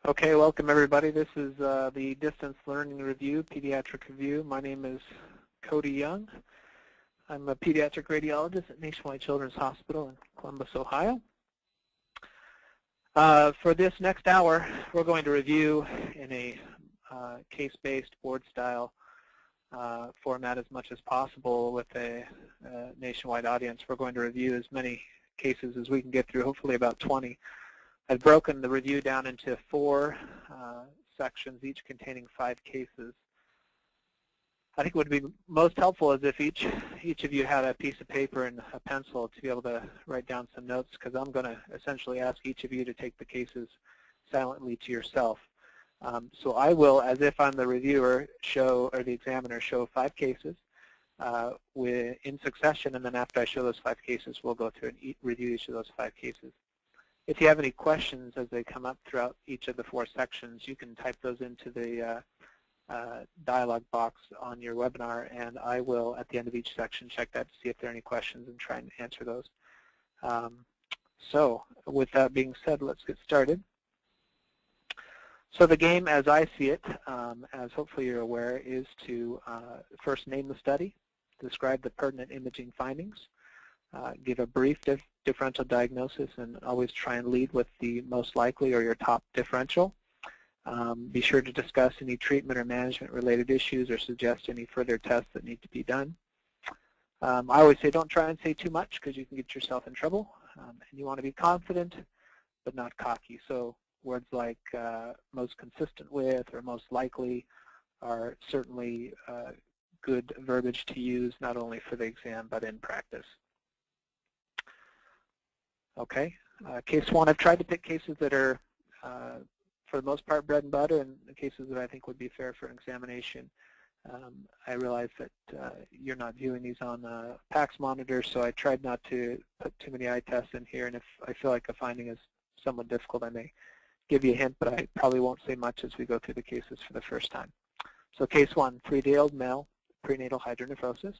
Okay, welcome everybody. This is the Distance Learning Review, Pediatric Review. My name is Cody Young. I'm a pediatric radiologist at Nationwide Children's Hospital in Columbus, Ohio. For this next hour, we're going to review in a case-based board-style format as much as possible with a nationwide audience. We're going to review as many cases as we can get through, hopefully about 20. I've broken the review down into 4 sections, each containing 5 cases. I think what would be most helpful is if each of you had a piece of paper and a pencil to be able to write down some notes, because I'm going to essentially ask each of you to take the cases silently to yourself. So I will, as if I'm the reviewer, show, or the examiner, show 5 cases in succession, and then after I show those 5 cases, we'll go through and review each of those 5 cases. If you have any questions as they come up throughout each of the 4 sections, you can type those into the dialog box on your webinar, and I will, at the end of each section, check that to see if there are any questions and try and answer those. So with that being said, let's get started. So the game, as I see it, as hopefully you're aware, is to first name the study, describe the pertinent imaging findings, give a brief differential diagnosis, and always try and lead with the most likely or your top differential. Be sure to discuss any treatment or management related issues or suggest any further tests that need to be done. I always say don't try and say too much because you can get yourself in trouble. And you want to be confident but not cocky. So words like most consistent with or most likely are certainly good verbiage to use not only for the exam but in practice. Okay, case 1, I've tried to pick cases that are, for the most part, bread and butter, and the cases that I think would be fair for an examination. I realize that you're not viewing these on PACS monitor, so I tried not to put too many eye tests in here, and if I feel like a finding is somewhat difficult, I may give you a hint, but I probably won't say much as we go through the cases for the first time. So case 1, 3-day-old male, prenatal hydronephrosis.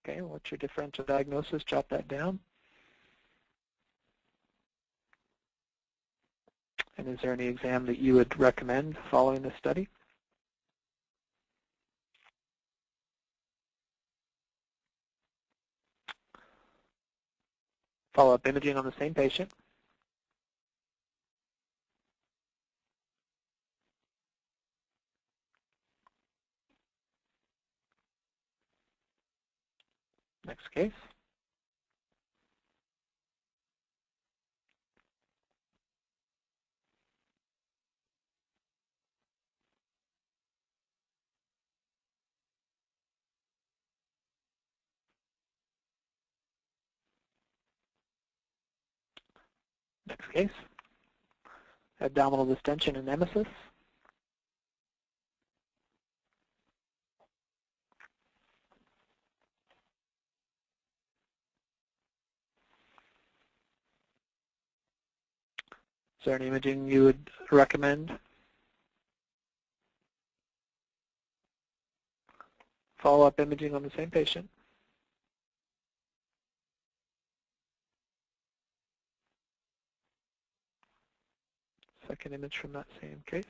Okay, what's your differential diagnosis? Jot that down. And is there any exam that you would recommend following this study? Follow-up imaging on the same patient. Next case. Next case. Abdominal distension and emesis. Is there any imaging you would recommend? Follow-up imaging on the same patient. Second image from that same case.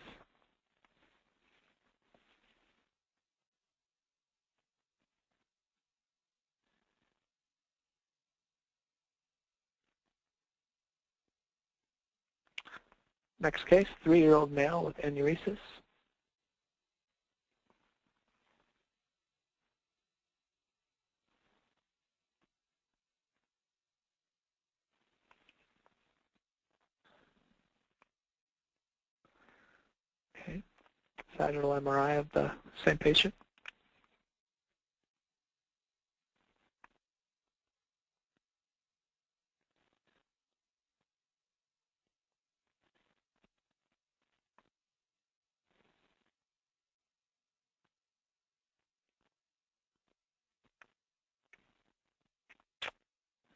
Next case, 3-year-old male with enuresis. Okay, sagittal MRI of the same patient.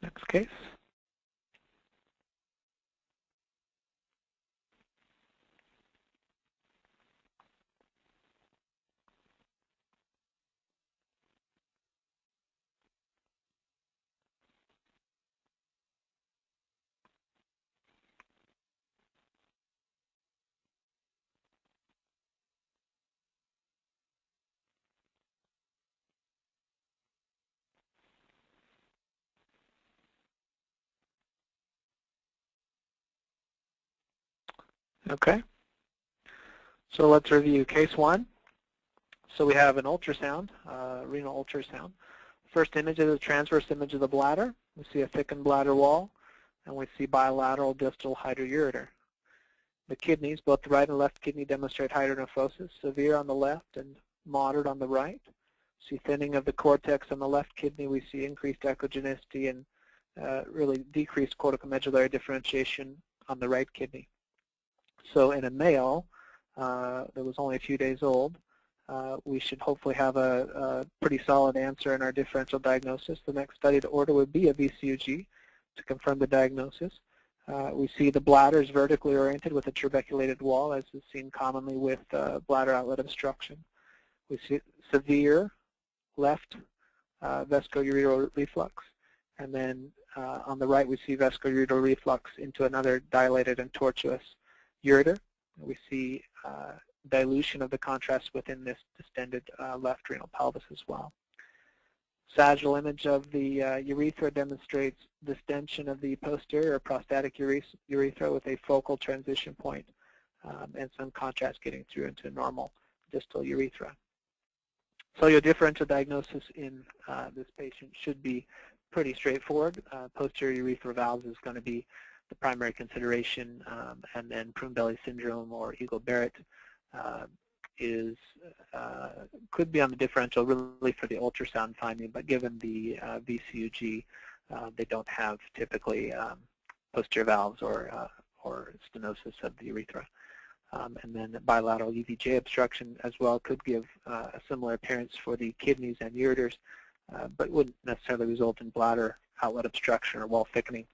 Next case. Okay. So let's review case 1. So we have an ultrasound, renal ultrasound. First image is a transverse image of the bladder. We see a thickened bladder wall, and we see bilateral distal hydroureter. The kidneys, both the right and left kidney, demonstrate hydronephrosis, severe on the left and moderate on the right. See thinning of the cortex on the left kidney. We see increased echogenicity and really decreased corticomedullary differentiation on the right kidney. So in a male that was only a few days old, we should hopefully have a pretty solid answer in our differential diagnosis. The next study to order would be a VCUG to confirm the diagnosis. We see the bladder is vertically oriented with a trabeculated wall, as is seen commonly with bladder outlet obstruction. We see severe left vesicoureteral reflux, and then on the right we see vesicoureteral reflux into another dilated and tortuous ureter. We see dilution of the contrast within this distended left renal pelvis as well. Sagittal image of the urethra demonstrates distension of the posterior prostatic urethra with a focal transition point and some contrast getting through into normal distal urethra. So your differential diagnosis in this patient should be pretty straightforward. Posterior urethral valves is going to be the primary consideration, and then Prune-Belly syndrome or Eagle-Barrett could be on the differential really for the ultrasound finding, but given the VCUG, they don't have typically posterior valves or stenosis of the urethra. And then bilateral UVJ obstruction as well could give a similar appearance for the kidneys and ureters, but wouldn't necessarily result in bladder outlet obstruction or wall thickening.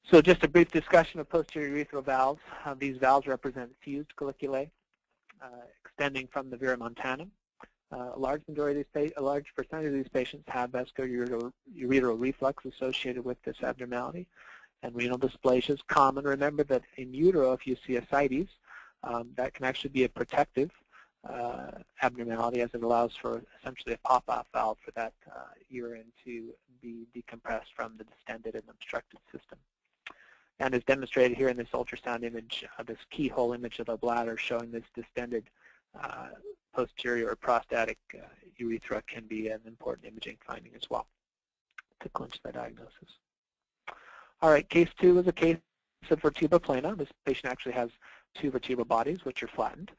So just a brief discussion of posterior urethral valves. These valves represent fused colliculae extending from the vira montanum. A large percentage of these patients have vesicoureteral reflux associated with this abnormality, and renal dysplasia is common. Remember that in utero, if you see ascites, that can actually be a protective abnormality, as it allows for essentially a pop-off valve for that urine to be decompressed from the distended and obstructed system. And as demonstrated here in this ultrasound image, this keyhole image of the bladder showing this distended posterior or prostatic urethra can be an important imaging finding as well to clinch the diagnosis. All right, case 2 is a case of vertebra plana. This patient actually has 2 vertebral bodies which are flattened,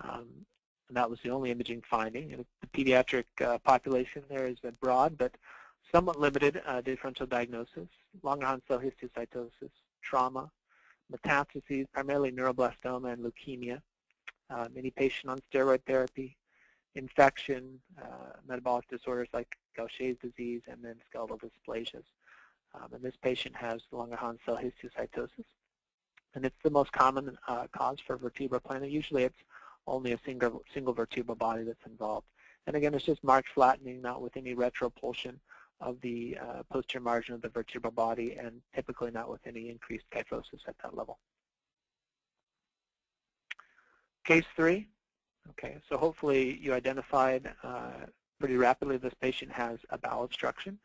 and that was the only imaging finding. And the pediatric population there is a broad but somewhat limited differential diagnosis: Langerhans cell histiocytosis, trauma, metastases, primarily neuroblastoma and leukemia, many patients on steroid therapy, infection, metabolic disorders like Gaucher's disease, and then skeletal dysplasias. And this patient has Langerhans cell histiocytosis, and it's the most common cause for vertebra plana. Usually it's only a single vertebral body that's involved. And again, it's just marked flattening, not with any retropulsion of the posterior margin of the vertebral body, and typically not with any increased kyphosis at that level. Case 3. Okay, so hopefully you identified pretty rapidly this patient has a bowel obstruction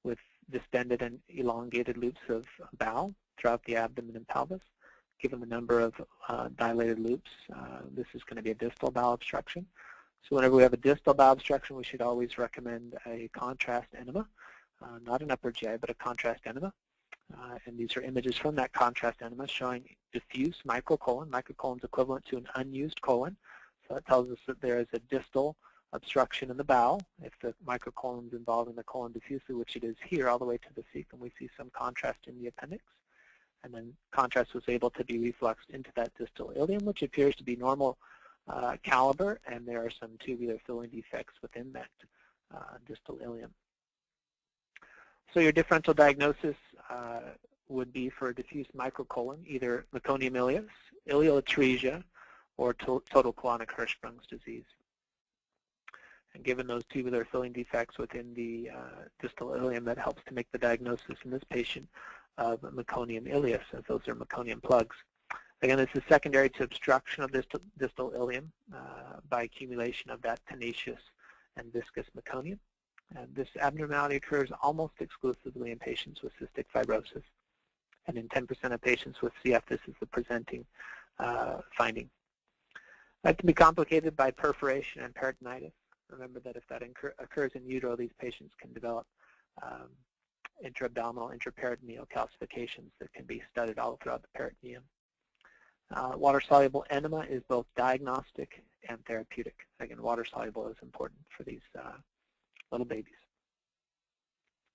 with distended and elongated loops of bowel throughout the abdomen and pelvis. Given the number of dilated loops, this is going to be a distal bowel obstruction. So whenever we have a distal bowel obstruction, we should always recommend a contrast enema, not an upper GI, but a contrast enema. And these are images from that contrast enema showing diffuse microcolon. Microcolon is equivalent to an unused colon. So that tells us that there is a distal obstruction in the bowel. If the microcolon is involving the colon diffusely, which it is here all the way to the cecum, we see some contrast in the appendix. And then contrast was able to be refluxed into that distal ileum, which appears to be normal caliber, and there are some tubular filling defects within that distal ileum. So your differential diagnosis would be for a diffuse microcolon, either meconium ileus, ileoatresia, or total colonic Hirschsprung's disease. And given those tubular filling defects within the distal ileum, that helps to make the diagnosis in this patient of meconium ileus, as those are meconium plugs. Again, this is secondary to obstruction of this distal ileum by accumulation of that tenacious and viscous meconium. And this abnormality occurs almost exclusively in patients with cystic fibrosis. And in 10% of patients with CF, this is the presenting finding. That can be complicated by perforation and peritonitis. Remember that if that occurs in utero, these patients can develop intra-abdominal, intraperitoneal calcifications that can be studied all throughout the peritoneum. Water-soluble enema is both diagnostic and therapeutic. Again, water-soluble is important for these little babies.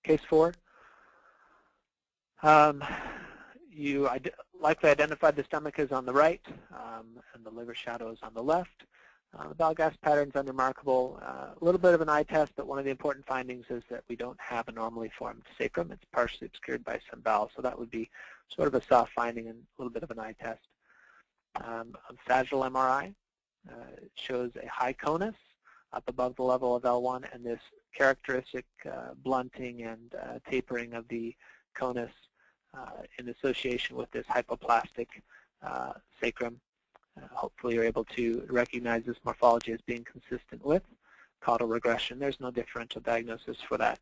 Case 4. You likely identified the stomach is on the right, and the liver shadow is on the left. The bowel gas pattern is unremarkable. A little bit of an eye test, but one of the important findings is that we don't have a normally formed sacrum. It's partially obscured by some bowel, so that would be sort of a soft finding and a little bit of an eye test. On sagittal MRI, it shows a high conus up above the level of L1, and this characteristic blunting and tapering of the conus in association with this hypoplastic sacrum. Hopefully you're able to recognize this morphology as being consistent with caudal regression. There's no differential diagnosis for that.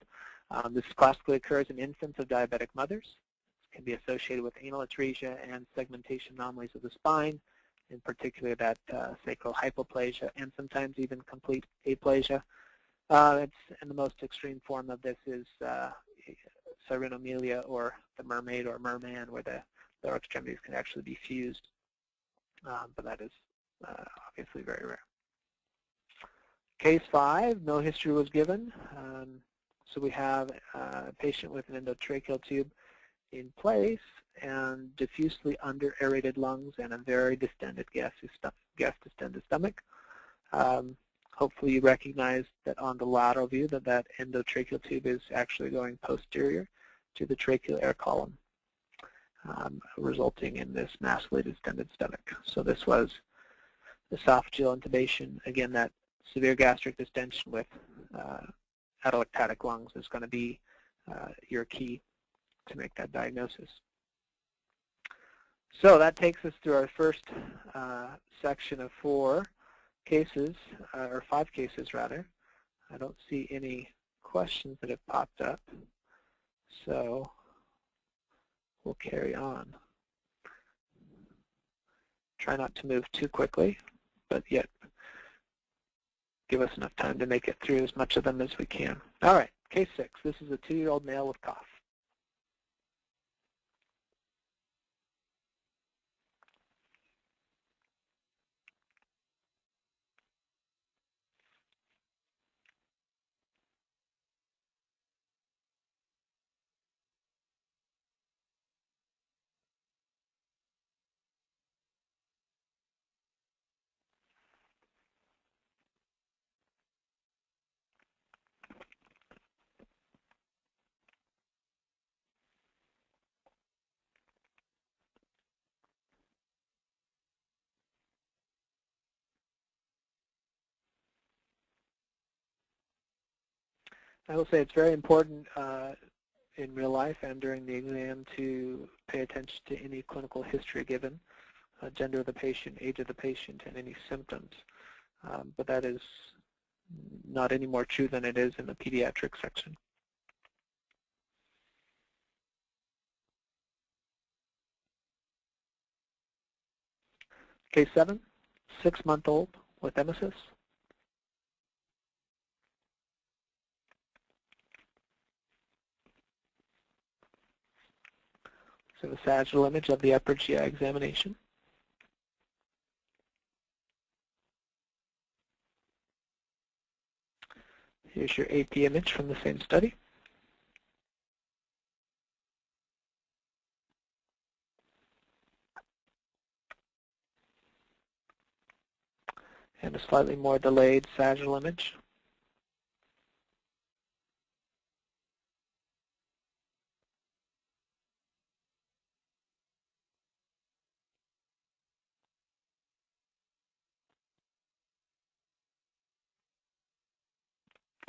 This classically occurs in infants of diabetic mothers. It can be associated with anal atresia and segmentation anomalies of the spine, in particular that sacral hypoplasia and sometimes even complete aplasia. And the most extreme form of this is cyrinomelia, or the mermaid or merman, where the lower extremities can actually be fused. But that is obviously very rare. Case 5, no history was given. So we have a patient with an endotracheal tube in place and diffusely under-aerated lungs and a very distended gas-distended stomach. Hopefully you recognize that on the lateral view that endotracheal tube is actually going posterior to the tracheal air column, resulting in this massively distended stomach. So this was esophageal intubation. Again, that severe gastric distension with atelectatic lungs is going to be your key to make that diagnosis. So that takes us through our first section of 4 cases, or 5 cases rather. I don't see any questions that have popped up, so we'll carry on. Try not to move too quickly, but yet give us enough time to make it through as much of them as we can. All right, case 6. This is a 2-year-old male with cough. I will say it's very important in real life and during the exam to pay attention to any clinical history given, gender of the patient, age of the patient, and any symptoms. But that is not any more true than it is in the pediatric section. Case 7, 6-month-old with emesis. So the sagittal image of the upper GI examination. Here's your AP image from the same study. And a slightly more delayed sagittal image.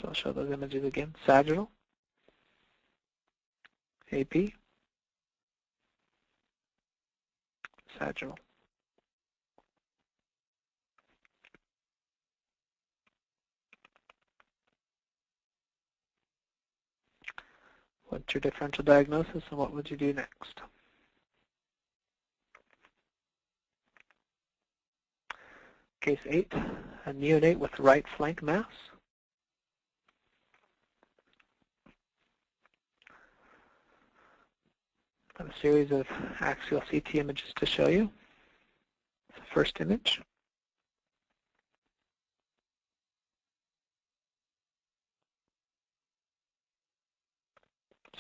So I'll show those images again. Sagittal, AP, sagittal. What's your differential diagnosis and what would you do next? Case 8, a neonate with right flank mass. I have a series of axial CT images to show you. The first image.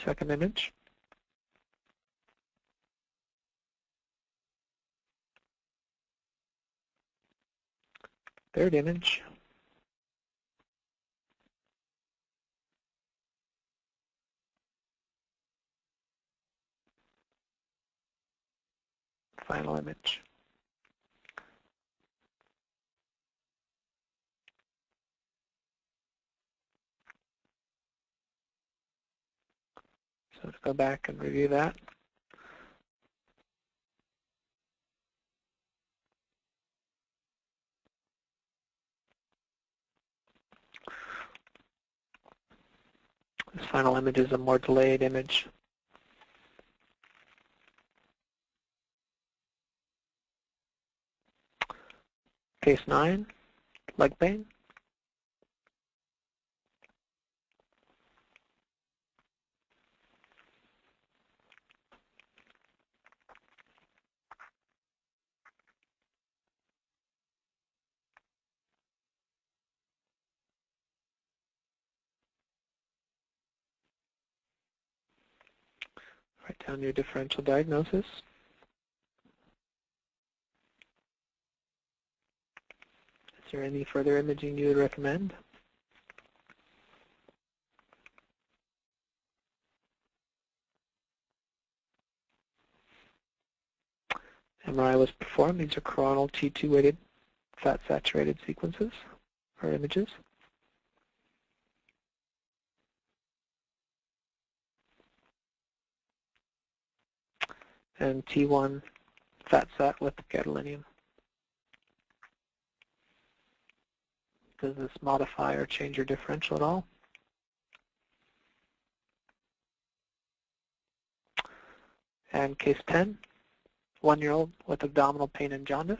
Second image. Third image. Final image. So to go back and review that. This final image is a more delayed image. Case 9, leg pain. Write down your differential diagnosis. Is there any further imaging you would recommend? MRI was performed. These are coronal T2-weighted fat-saturated sequences or images. And T1 fat-sat with gadolinium. Does this modify or change your differential at all? And case 10, 1-year-old with abdominal pain and jaundice.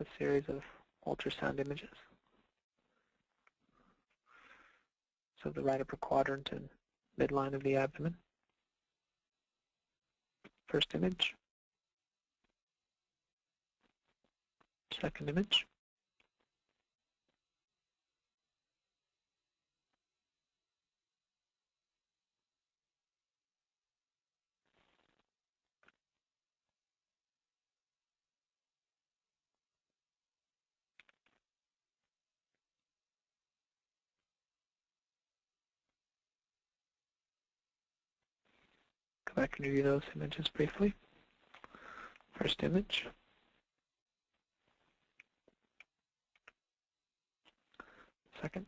A series of ultrasound images. So the right upper quadrant and midline of the abdomen. First image. Second image. Go back and review those images briefly. First image. Second.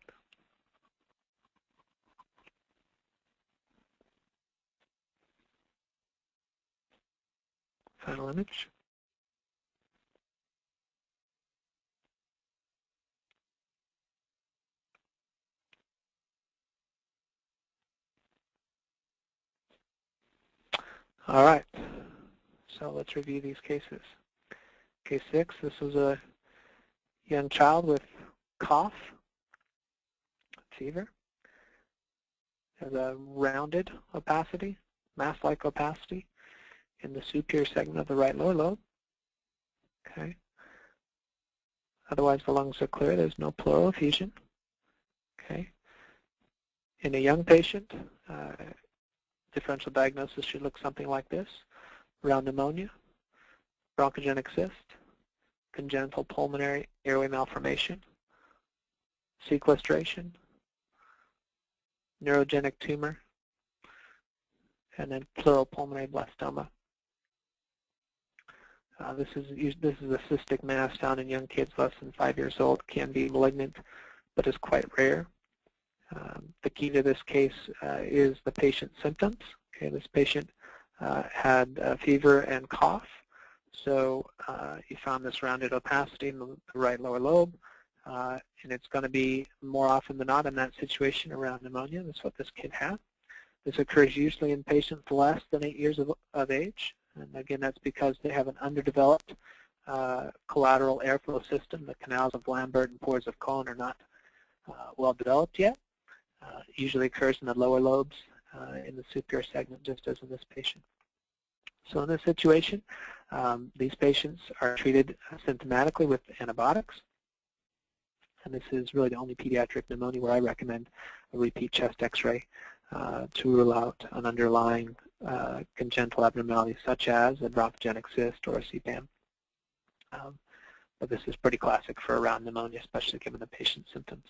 Final image. All right, so let's review these cases. Case 6, this was a young child with cough, fever. There's a rounded opacity, mass-like opacity in the superior segment of the right lower lobe. Okay. Otherwise, the lungs are clear. There's no pleural effusion. Okay. In a young patient, differential diagnosis should look something like this: round pneumonia, bronchogenic cyst, congenital pulmonary airway malformation, sequestration, neurogenic tumor, and then pleural pulmonary blastoma. This is a cystic mass found in young kids less than 5 years old. Can be malignant, but is quite rare. The key to this case is the patient's symptoms. Okay, this patient had fever and cough, so you found this rounded opacity in the right lower lobe, and it's going to be more often than not in that situation around pneumonia. That's what this kid had. This occurs usually in patients less than 8 years of age, and again, that's because they have an underdeveloped collateral airflow system. The canals of Lambert and pores of Kohn are not well developed yet. Usually occurs in the lower lobes in the superior segment, just as in this patient. So in this situation, these patients are treated symptomatically with antibiotics. And this is really the only pediatric pneumonia where I recommend a repeat chest x-ray to rule out an underlying congenital abnormality such as a bronchogenic cyst or a CBAM. But this is pretty classic for around pneumonia, especially given the patient's symptoms.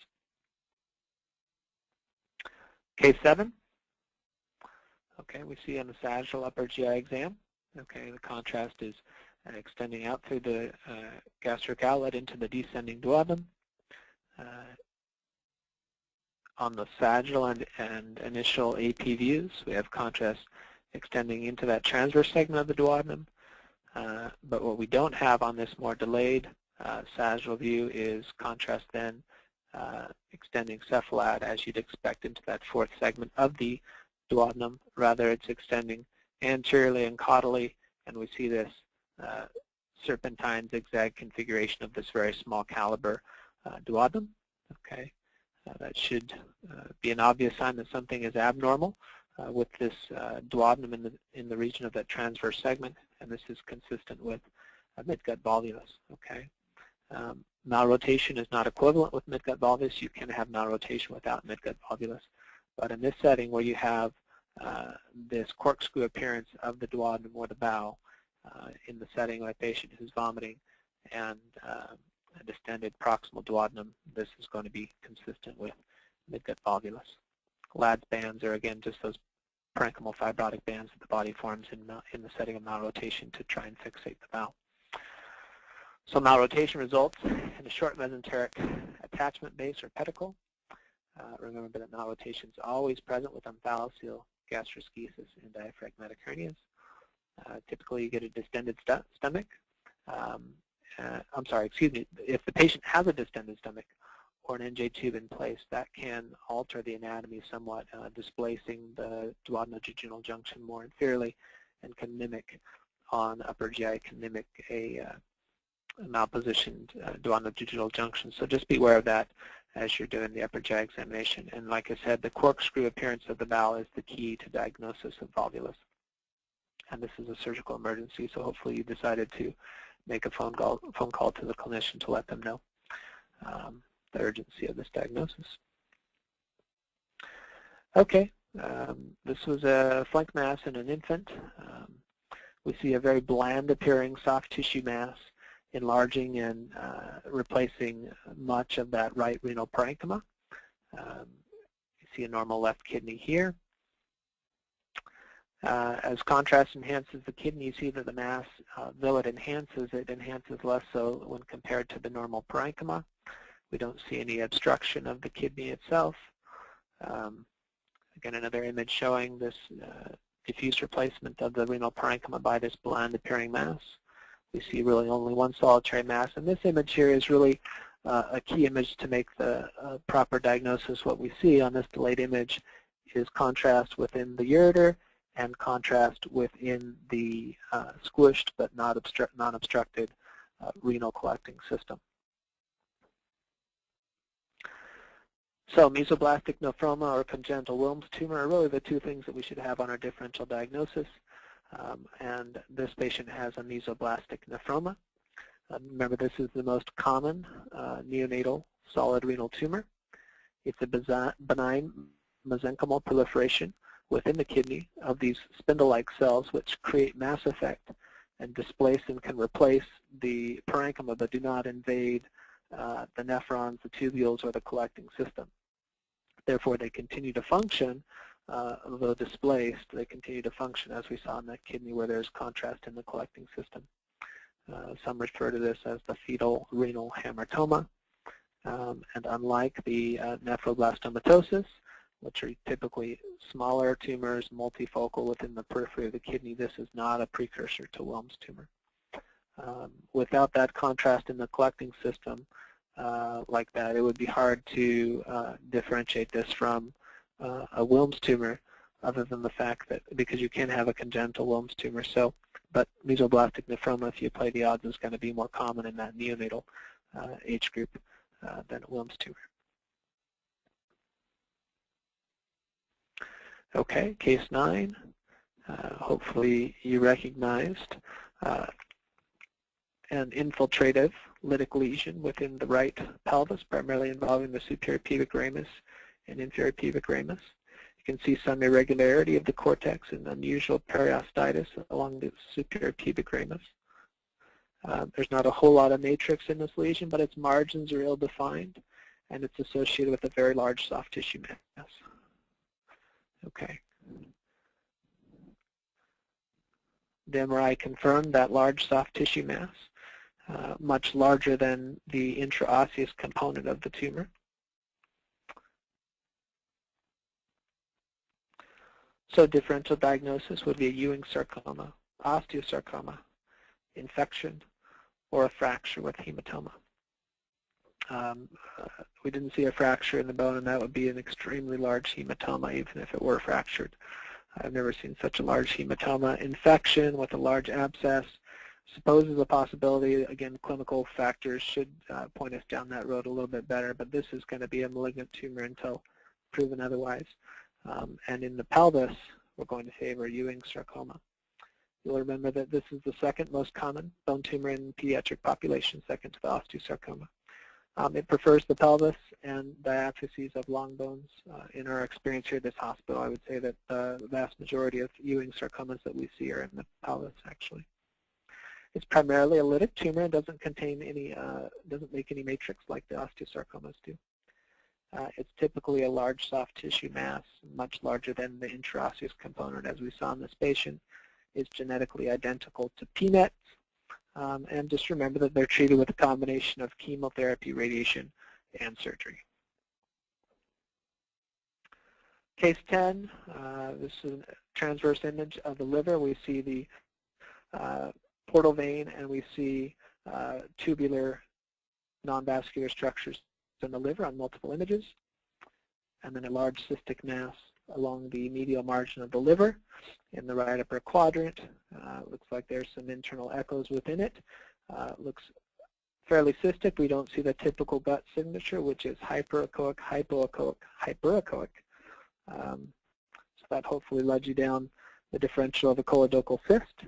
Case 7. Okay, we see on the sagittal upper GI exam. Okay, the contrast is extending out through the gastric outlet into the descending duodenum. On the sagittal and initial AP views, we have contrast extending into that transverse segment of the duodenum. But what we don't have on this more delayed sagittal view is contrast then extending cephalad as you'd expect into that fourth segment of the duodenum. Rather, it's extending anteriorly and caudally, and we see this serpentine zigzag configuration of this very small caliber duodenum. Okay, that should be an obvious sign that something is abnormal with this duodenum in the region of that transverse segment, and this is consistent with midgut volvulus. Okay, malrotation is not equivalent with midgut volvulus. You can have malrotation without midgut volvulus, but in this setting where you have this corkscrew appearance of the duodenum or the bowel in the setting of a patient who's vomiting and a distended proximal duodenum, this is going to be consistent with midgut volvulus. Ladd's bands are again just those parenchymal fibrotic bands that the body forms in the setting of malrotation to try and fixate the bowel. So malrotation results in a short mesenteric attachment base or pedicle. Remember that malrotation is always present with omphalocele, gastroschisis, and diaphragmatic hernias. Typically, you get a distended stomach. I'm sorry, excuse me. If the patient has a distended stomach or an NJ tube in place, that can alter the anatomy somewhat, displacing the duodenojejunal junction more inferiorly, and can mimic on upper GI, can mimic a malpositioned duodenojejunal junction. So just be aware of that as you're doing the upper GI examination. And like I said, the corkscrew appearance of the bowel is the key to diagnosis of volvulus. And this is a surgical emergency, so hopefully you decided to make a phone call to the clinician to let them know the urgency of this diagnosis. Okay, this was a flank mass in an infant. We see a very bland appearing soft tissue mass enlarging and replacing much of that right renal parenchyma. You see a normal left kidney here. As contrast enhances the kidney, you see that the mass, though it enhances less so when compared to the normal parenchyma. We don't see any obstruction of the kidney itself. Again, another image showing this diffuse replacement of the renal parenchyma by this bland appearing mass. We see really only one solitary mass, and this image here is really a key image to make the proper diagnosis. What we see on this delayed image is contrast within the ureter and contrast within the squished but non-obstructed renal collecting system. So mesoblastic nephroma or congenital Wilms tumor are really the two things that we should have on our differential diagnosis. And this patient has a mesoblastic nephroma. Remember, this is the most common neonatal solid renal tumor. It's a benign mesenchymal proliferation within the kidney of these spindle-like cells which create mass effect and displace and can replace the parenchyma but do not invade the nephrons, the tubules, or the collecting system. Therefore, they continue to function, although displaced, they continue to function as we saw in that kidney where there's contrast in the collecting system. Some refer to this as the fetal renal hamartoma. And unlike the nephroblastoma, which are typically smaller tumors, multifocal within the periphery of the kidney, this is not a precursor to Wilms tumor. Without that contrast in the collecting system like that, it would be hard to differentiate this from a Wilms tumor, other than the fact that, because you can have a congenital Wilms tumor. So but mesoloblastic nephroma, if you play the odds, is going to be more common in that neonatal age group than Wilms tumor. Okay, case 9. Hopefully you recognized an infiltrative lytic lesion within the right pelvis, primarily involving the superior pubic ramus and inferior pubic ramus. You can see some irregularity of the cortex and unusual periostitis along the superior pubic ramus. There's not a whole lot of matrix in this lesion, but its margins are ill-defined, and it's associated with a very large soft tissue mass. Okay. The MRI confirmed that large soft tissue mass, much larger than the intraosseous component of the tumor. So differential diagnosis would be a Ewing sarcoma, osteosarcoma, infection, or a fracture with hematoma. We didn't see a fracture in the bone, and that would be an extremely large hematoma, even if it were fractured. I've never seen such a large hematoma. Infection with a large abscess supposes a possibility. Again, clinical factors should point us down that road a little bit better, but this is going to be a malignant tumor until proven otherwise. And in the pelvis, we're going to favor Ewing sarcoma. You'll remember that this is the second most common bone tumor in pediatric population, second to the osteosarcoma. It prefers the pelvis and diaphyses of long bones. In our experience here at this hospital, I would say that the vast majority of Ewing sarcomas that we see are in the pelvis, actually. It's primarily a lytic tumor and doesn't contain any, doesn't make any matrix like the osteosarcomas do. It's typically a large soft tissue mass, much larger than the intraosseous component, as we saw in this patient. It's genetically identical to PNET. And just remember that they're treated with a combination of chemotherapy, radiation, and surgery. Case 10, this is a transverse image of the liver. We see the portal vein, and we see tubular non-vascular structures in the liver on multiple images, and then a large cystic mass along the medial margin of the liver in the right upper quadrant. Looks like there's some internal echoes within it. Looks fairly cystic. We don't see the typical gut signature, which is hyperechoic, hypoechoic, hyperechoic. So that hopefully led you down the differential of a choledochal cyst.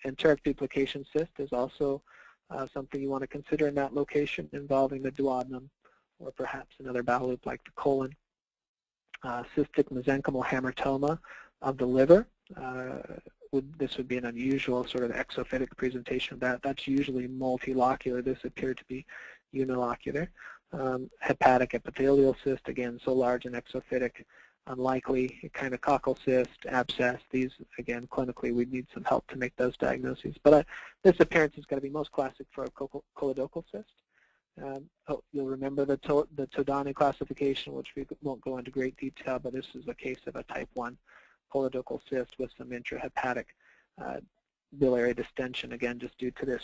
Enteric duplication cyst is also something you want to consider in that location, involving the duodenum or perhaps another bowel loop like the colon. Cystic mesenchymal hamartoma of the liver. This would be an unusual sort of exophytic presentation of that. That's usually multilocular. This appeared to be unilocular. Hepatic epithelial cyst, again, so large and exophytic, unlikely. A kind of cockle cyst, abscess. These, again, clinically, we'd need some help to make those diagnoses. But this appearance is going to be most classic for a choledochal cyst. You'll remember the Todani classification, which we won't go into great detail, but this is a case of a type 1 choledochal cyst with some intrahepatic biliary distension, again, just due to this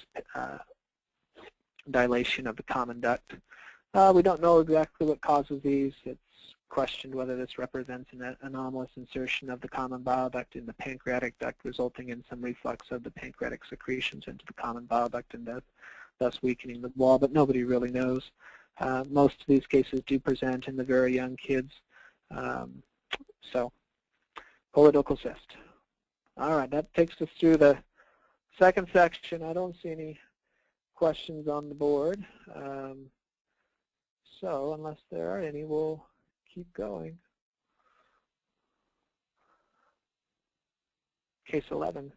dilation of the common duct. We don't know exactly what causes these. It's questioned whether this represents an anomalous insertion of the common bile duct in the pancreatic duct, resulting in some reflux of the pancreatic secretions into the common bile duct and thus weakening the wall, but nobody really knows. Most of these cases do present in the very young kids. So, choledochal cyst. All right, that takes us through the second section. I don't see any questions on the board. So, unless there are any, we'll keep going. Case 11,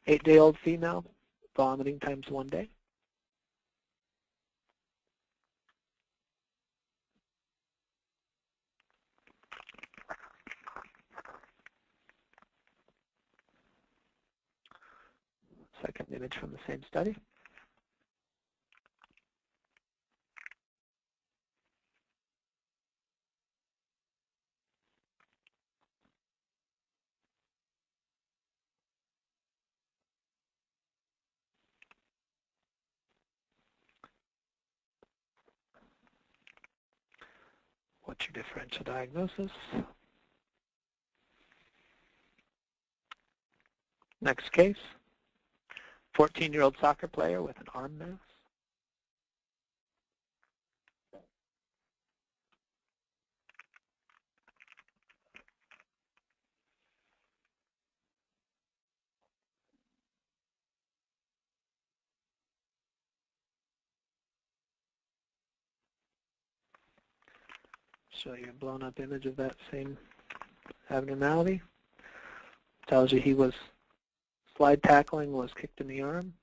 8-day-old female, vomiting times 1 day. Second image from the same study. What's your differential diagnosis? Next case, 14-year-old soccer player with an arm mass. Show you a blown up image of that same abnormality. Tells you he was slide tackling, was kicked in the arm.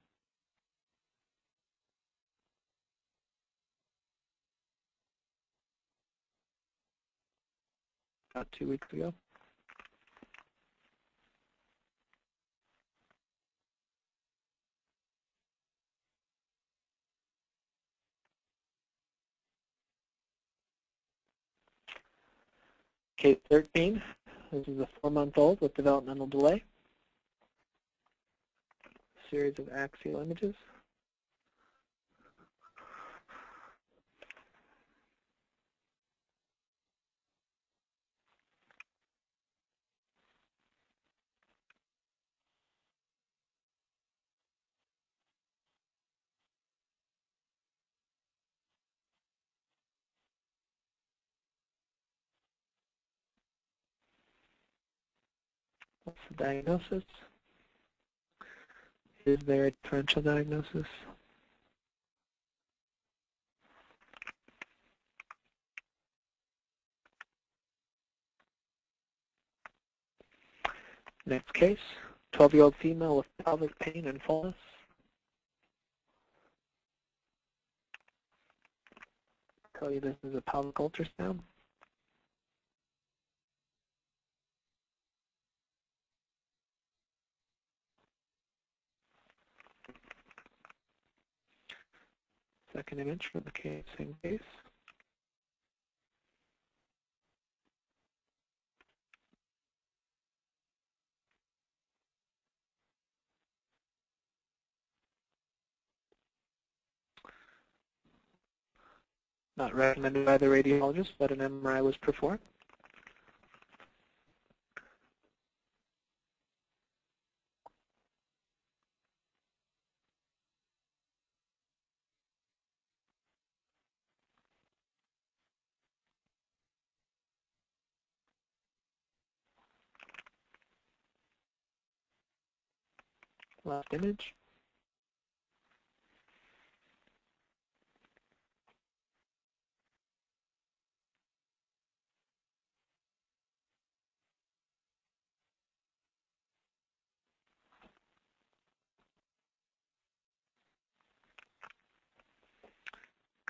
About 2 weeks ago. Case 13, this is a 4-month-old with developmental delay. Series of axial images. What's the diagnosis? Is there a differential diagnosis? Next case, 12-year-old female with pelvic pain and fullness. Tell you this is a pelvic ultrasound. Second image for the case, same case. Not recommended by the radiologist, but an MRI was performed. Last image.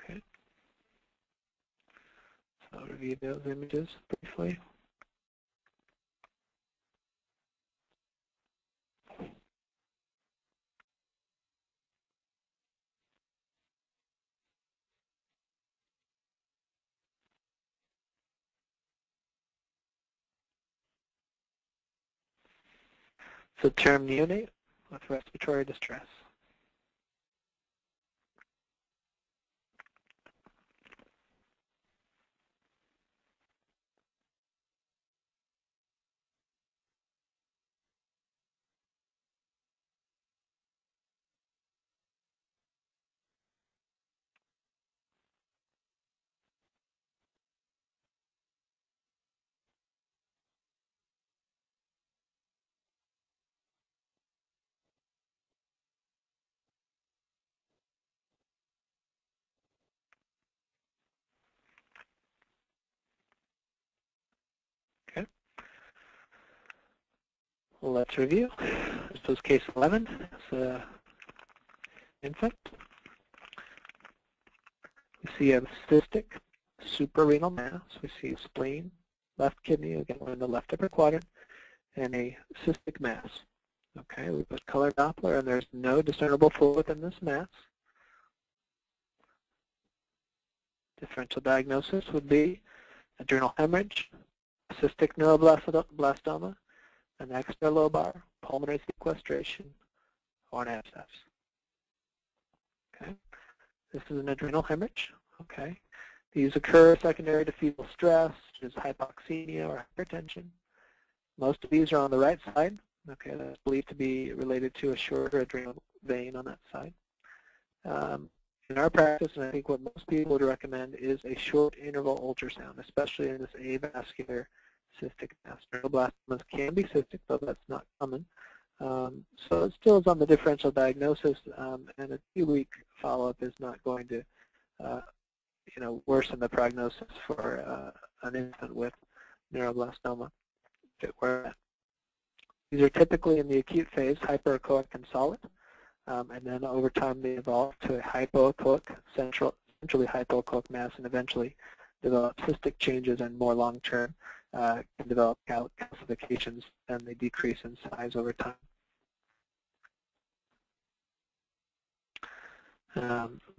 Okay. So I'll review those images briefly. So term neonate with respiratory distress. Okay. Let's review. This was case 11. It's an infant. We see a cystic suprarenal mass. We see a spleen, left kidney, again we're in the left upper quadrant, and a cystic mass. Okay, we put color Doppler, and there's no discernible fluid within this mass. Differential diagnosis would be adrenal hemorrhage, cystic neuroblastoma, an extralobar, pulmonary sequestration, or an abscess. Okay, this is an adrenal hemorrhage. Okay, these occur secondary to fetal stress, which is hypoxemia or hypertension. Most of these are on the right side. Okay, that's believed to be related to a shorter adrenal vein on that side. In our practice, and I think what most people would recommend, is a short interval ultrasound, especially in this avascular cystic mass. Neuroblastomas can be cystic, though that's not common. So it still is on the differential diagnosis, and a 2-week follow-up is not going to worsen the prognosis for an infant with neuroblastoma. These are typically in the acute phase, hyperechoic and solid, and then over time they evolve to a hypoechoic, centrally hypoechoic mass, and eventually develop cystic changes, and more long-term can develop calcifications, and they decrease in size over time.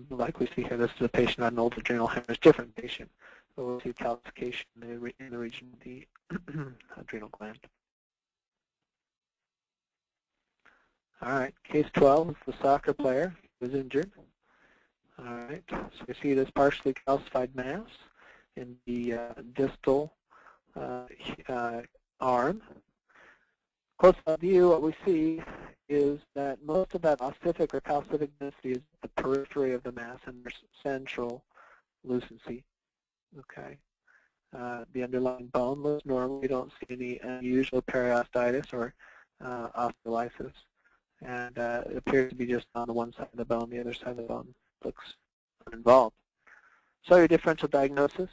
Like we see here, this is a patient on an old adrenal hemorrhage, different patient, but we'll see calcification in the region of the adrenal gland. All right, case 12 is the soccer player who was injured. All right, so we see this partially calcified mass in the distal arm. Close-up view, what we see is that most of that ossific or calcific density is the periphery of the mass, and there's central lucency. Okay. The underlying bone looks normal. We don't see any unusual periostitis or osteolysis. And it appears to be just on the one side of the bone. The other side of the bone looks uninvolved. So your differential diagnosis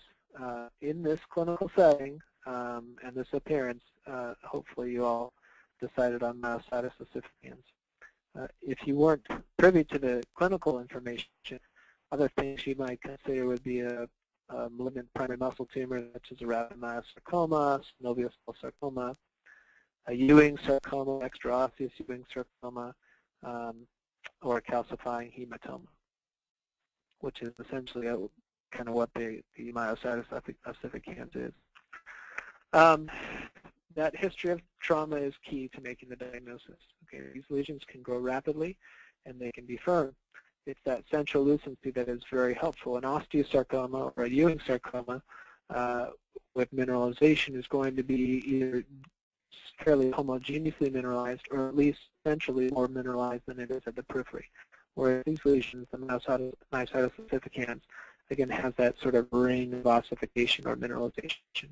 in this clinical setting and this appearance, hopefully you all decided on myositis ossificans. If you weren't privy to the clinical information, other things you might consider would be a malignant primary muscle tumor, such as a rhabdomyosarcoma, synovial cell sarcoma, a Ewing sarcoma, extraosseous Ewing sarcoma, or a calcifying hematoma, which is essentially kind of what the myositis ossificans is. That history of trauma is key to making the diagnosis. Okay, these lesions can grow rapidly, and they can be firm. It's that central lucency that is very helpful. An osteosarcoma or a Ewing sarcoma with mineralization is going to be either fairly homogeneously mineralized, or at least centrally more mineralized than it is at the periphery. Whereas these lesions, the myositis ossificans, again, has that sort of ring of ossification or mineralization.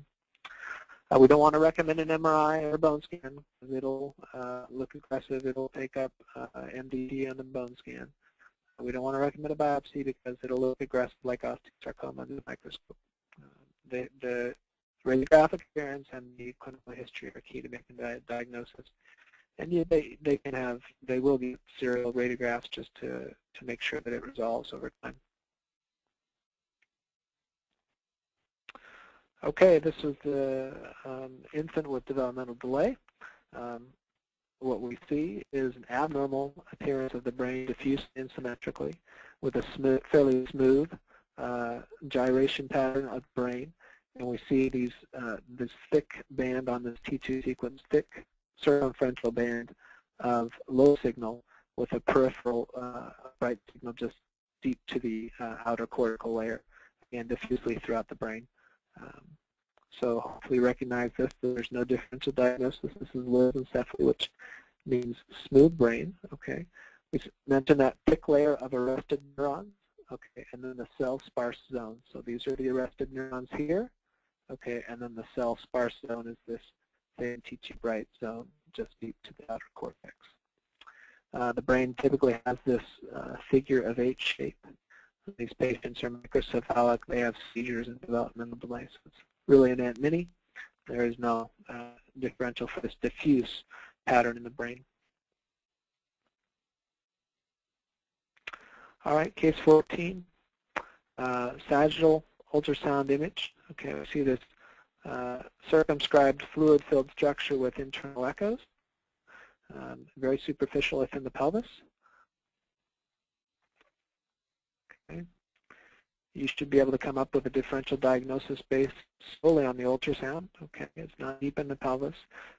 We don't want to recommend an MRI or bone scan because it'll look aggressive. It'll take up MDT on the bone scan. We don't want to recommend a biopsy because it'll look aggressive like osteosarcoma under the microscope. The radiographic appearance and the clinical history are key to making the diagnosis. And yeah, they will be serial radiographs just to make sure that it resolves over time. Okay, this was the infant with developmental delay. What we see is an abnormal appearance of the brain diffused asymmetrically with a fairly smooth gyration pattern of the brain. And we see this thick band on this T2 sequence, thick circumferential band of low signal with a peripheral bright signal just deep to the outer cortical layer and diffusely throughout the brain. So hopefully you recognize this. There's no differential diagnosis. This is lissencephaly, which means smooth brain. Okay. We mentioned that thick layer of arrested neurons. Okay, and then the cell sparse zone. So these are the arrested neurons here. Okay, and then the cell sparse zone is this thin T2 bright zone just deep to the outer cortex. The brain typically has this figure of 8 shape. These patients are microcephalic. They have seizures and developmental delay. So it's really an ant mini. There is no differential for this diffuse pattern in the brain. All right, case 14, sagittal ultrasound image. Okay, we see this circumscribed fluid-filled structure with internal echoes, very superficial within the pelvis. Okay. You should be able to come up with a differential diagnosis based solely on the ultrasound. Okay, it's not deep in the pelvis.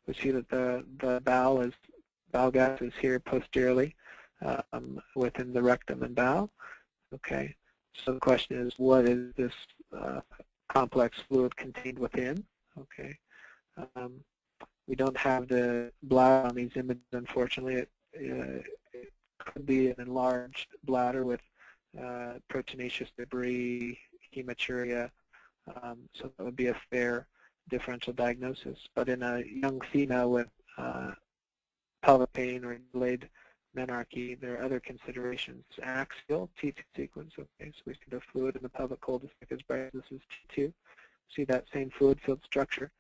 We see that the bowel gas is here posteriorly within the rectum and bowel. Okay, so the question is, what is this complex fluid contained within? Okay, We don't have the bladder on these images, unfortunately. It could be an enlarged bladder with proteinaceous debris, hematuria, so that would be a fair differential diagnosis. But in a young female with pelvic pain or delayed menarche, there are other considerations. Axial, T2 sequence, okay, so we see the fluid in the pelvic cul-de-sac is bright. This is T2. See that same fluid-filled structure,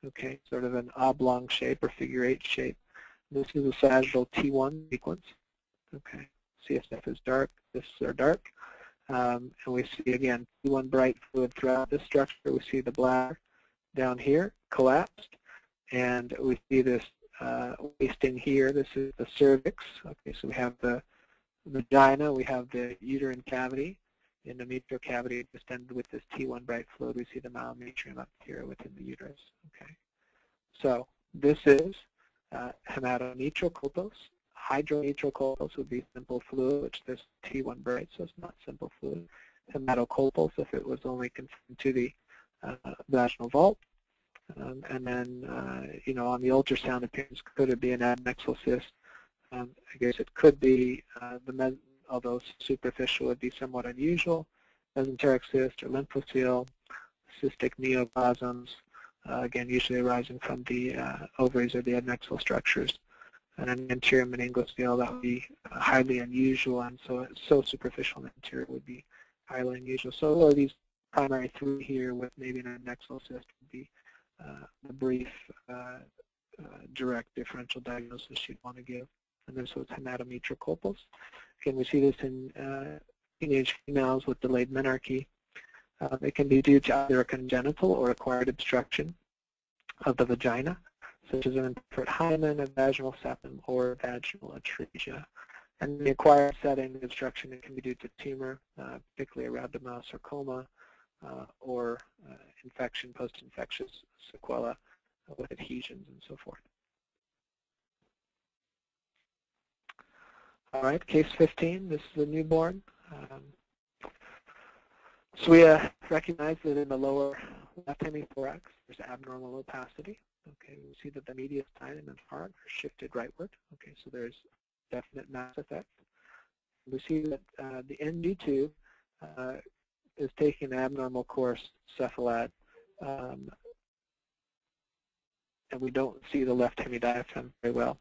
okay, sort of an oblong shape or figure 8 shape. This is a sagittal T1 sequence, okay. CSF is dark, this is dark. And we see, again, T1 bright fluid throughout this structure. We see the bladder down here collapsed, and we see this wasting here. This is the cervix. Okay, so we have the vagina, we have the uterine cavity, endometrial cavity distended with this T1 bright fluid. We see the myometrium up here within the uterus. Okay, so this is hematometrial colpos. Hydrometrial colpos would be simple fluid, which there's T1 bright, so it's not simple fluid. Hematocolpos if it was only confined to the vaginal vault. And then, you know, on the ultrasound appearance, could it be an adnexal cyst? I guess it could be, although superficial would be somewhat unusual. Mesenteric cyst or lymphocyst, cystic neoplasms, again, usually arising from the ovaries or the adnexal structures. And an anterior meningocele, that would be highly unusual, and so superficial in the anterior would be highly unusual. So really these primary three here with maybe an adnexal cyst would be the brief, direct differential diagnosis you'd want to give. And then so it's hematometrial colpos. Again, we see this in teenage females with delayed menarche. It can be due to either a congenital or acquired obstruction of the vagina, such as an imperforate hymen, a vaginal septum, or vaginal atresia. And in the acquired setting, the obstruction, it can be due to tumor, particularly a rhabdomyosarcoma, or infection, post-infectious sequela with adhesions and so forth. All right, case 15, this is a newborn. So we recognize that in the lower left hemithorax, there's abnormal opacity. Okay, we see that the mediastinum and heart are shifted rightward. Okay, so there's definite mass effect. We see that the NG tube is taking an abnormal course cephalad, and we don't see the left hemidiaphragm very well.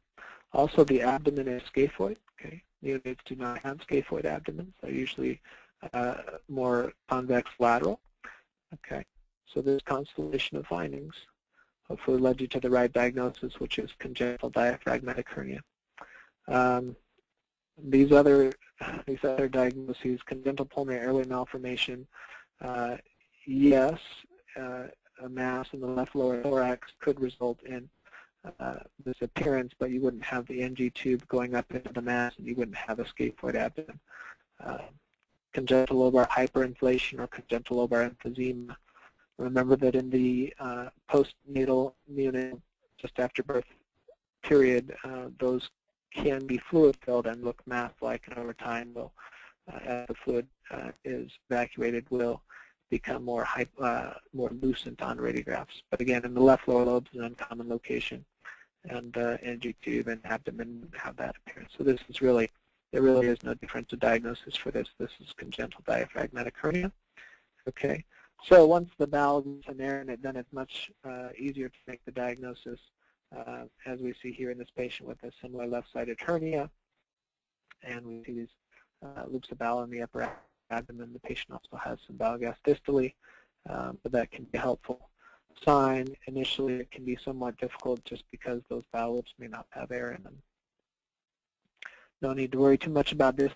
Also, the abdomen is scaphoid. Okay, neonates do not have scaphoid abdomens. They're usually more convex lateral. Okay, so this constellation of findings hopefully led you to the right diagnosis, which is congenital diaphragmatic hernia. These other diagnoses, congenital pulmonary airway malformation, yes, a mass in the left lower thorax could result in this appearance, but you wouldn't have the NG tube going up into the mass, and you wouldn't have a scaphoid abdomen. Congenital lobar hyperinflation or congenital lobar emphysema. Remember that in the postnatal neonatal, just after birth period, those can be fluid-filled and look mass-like, and over time, will, as the fluid is evacuated, will become more lucent on radiographs. But again, in the left lower lobe is an uncommon location, and NG tube and abdomen have that appearance. So this is really, there really is no differential diagnosis for this. This is congenital diaphragmatic hernia. Okay, so once the bowel is in there, then it's much easier to make the diagnosis, as we see here in this patient with a similar left-sided hernia, and we see these loops of bowel in the upper abdomen. The patient also has some bowel gas distally, but that can be a helpful sign. Initially, it can be somewhat difficult just because those bowel loops may not have air in them. No need to worry too much about this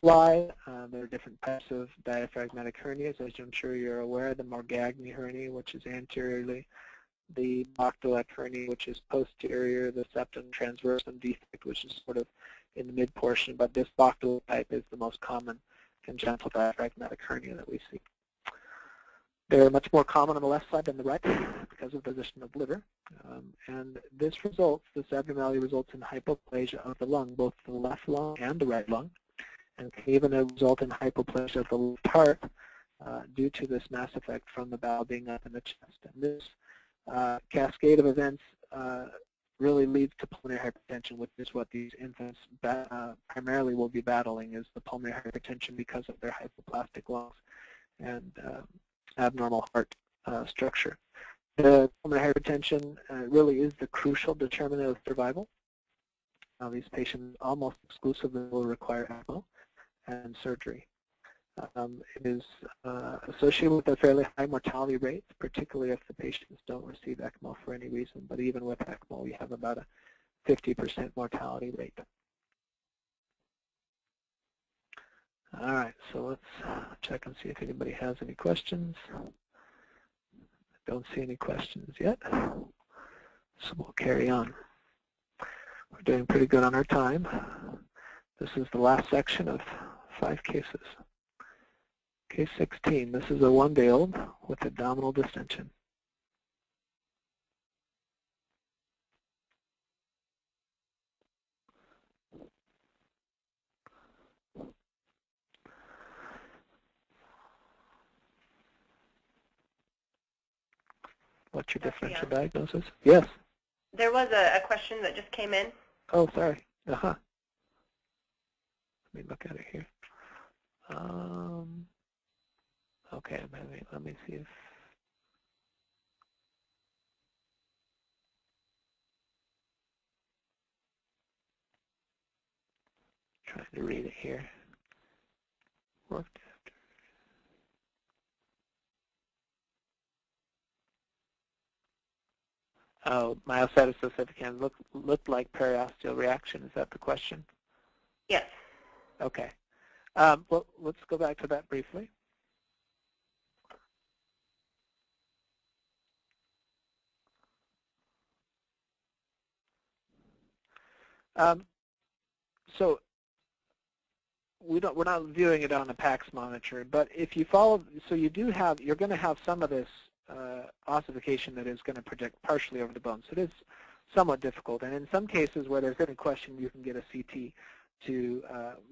slide. There are different types of diaphragmatic hernias, as I'm sure you're aware. The Morgagni hernia, which is anteriorly, the Bachtelek hernia, which is posterior, the septum transversum defect, which is sort of in the mid portion, but this Bachtelek type is the most common congenital diaphragmatic hernia that we see. They're much more common on the left side than the right because of the position of liver. And this abnormality results in hypoplasia of the lung, both the left lung and the right lung, and can even result in hypoplasia of the left heart due to this mass effect from the bowel being up in the chest. And this cascade of events really leads to pulmonary hypertension, which is what these infants primarily will be battling, is the pulmonary hypertension because of their hypoplastic lungs and abnormal heart structure. The pulmonary hypertension really is the crucial determinant of survival. These patients almost exclusively will require ECMO and surgery. It is associated with a fairly high mortality rate, particularly if the patients don't receive ECMO for any reason. But even with ECMO, we have about a 50% mortality rate. All right, so let's check and see if anybody has any questions. Don't see any questions yet, so we'll carry on. We're doing pretty good on our time. This is the last section of 5 cases. Case 16, this is a 1-day-old with abdominal distension. What's your differential diagnosis? Yes. There was a question that just came in. Oh, sorry. Let me look at it here. Okay, let me see if trying to read it here. Worked after. Oh, myositis ossificans looked like periosteal reaction. Is that the question? Yes. Okay. Well, let's go back to that briefly. So we're not viewing it on a PACS monitor, but if you follow, so you're going to have some of this ossification that is going to project partially over the bone. So it is somewhat difficult, and in some cases where there's any question, you can get a CT to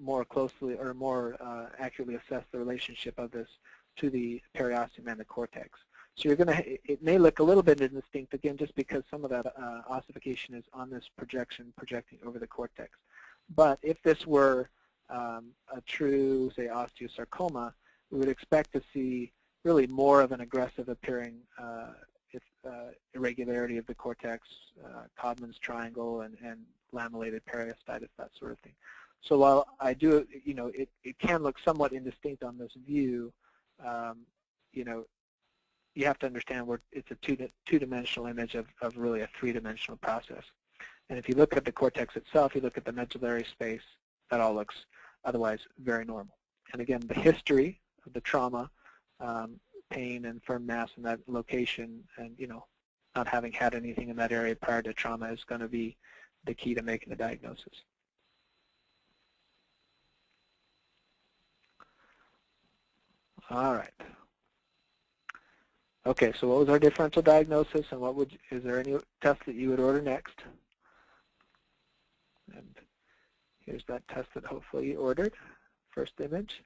more closely or more accurately assess the relationship of this to the periosteum and the cortex. So it may look a little bit indistinct, again, just because some of that ossification is on this projecting over the cortex. But if this were a true, say, osteosarcoma, we would expect to see really more of an aggressive appearing irregularity of the cortex, Codman's triangle, and lamellated periostitis, that sort of thing. So while I do, it can look somewhat indistinct on this view, you have to understand it's a two-dimensional image of really a three-dimensional process. And if you look at the cortex itself, you look at the medullary space, that all looks otherwise very normal. And again, the history of the trauma, pain and firm mass in that location, and not having had anything in that area prior to trauma is going to be the key to making the diagnosis. All right. Okay, so what was our differential diagnosis, and is there any test that you would order next? And here's that test that hopefully you ordered. First image.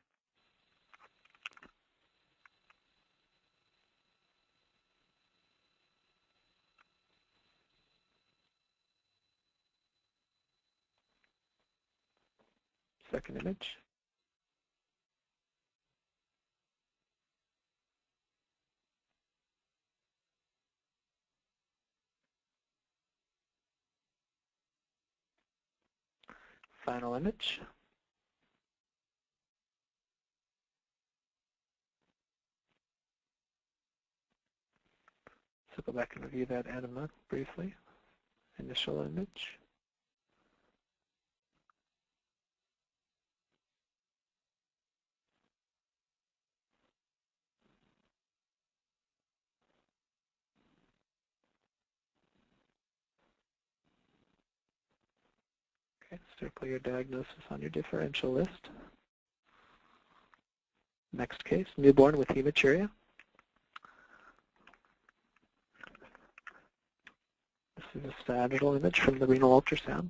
Second image. Final image. So go back and review that edema briefly. Initial image. Okay, circle your diagnosis on your differential list. Next case, newborn with hematuria. This is a sagittal image from the renal ultrasound.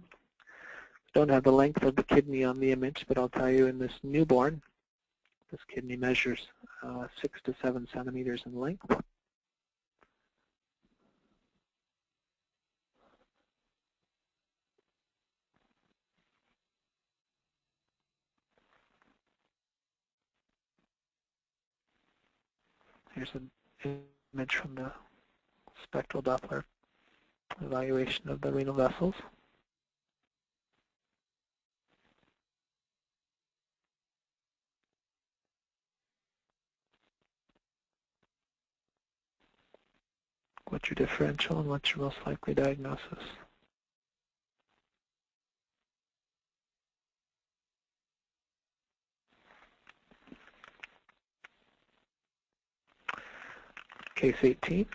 Don't have the length of the kidney on the image, but I'll tell you in this newborn, this kidney measures 6 to 7 centimeters in length. Here's an image from the spectral Doppler evaluation of the renal vessels. What's your differential and what's your most likely diagnosis? Case 18,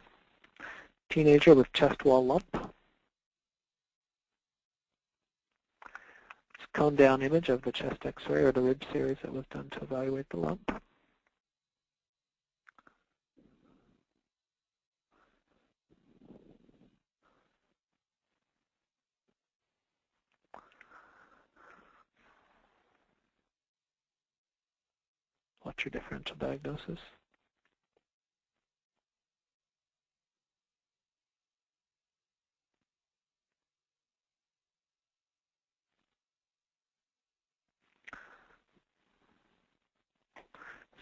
teenager with chest wall lump. It's a cone down image of the chest x-ray or the rib series that was done to evaluate the lump. What's your differential diagnosis?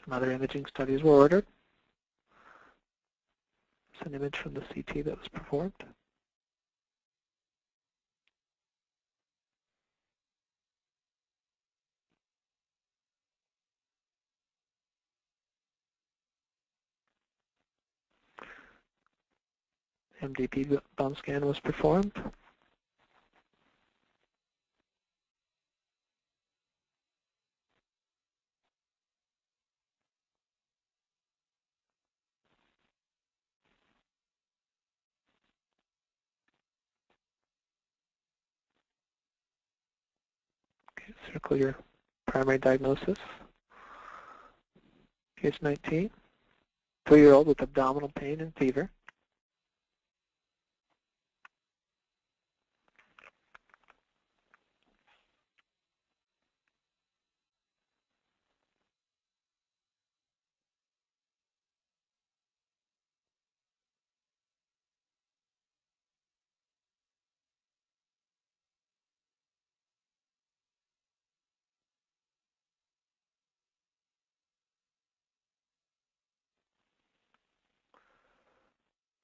Some other imaging studies were ordered. It's an image from the CT that was performed. MDP bone scan was performed. Okay, circle your primary diagnosis. Case 19, 3-year-old with abdominal pain and fever.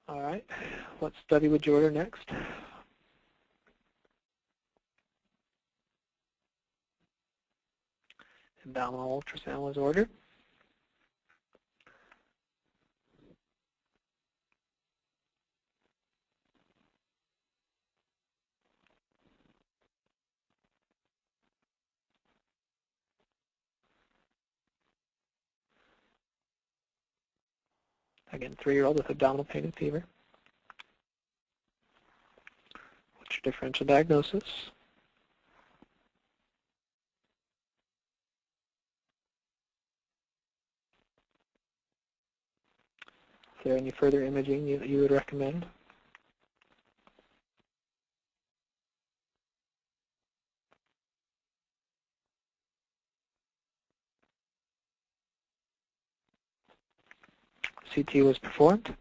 All right, what study would you order next? Abdominal ultrasound was ordered. Again, 3-year-old with abdominal pain and fever. What's your differential diagnosis? Is there any further imaging you would recommend? CT was performed.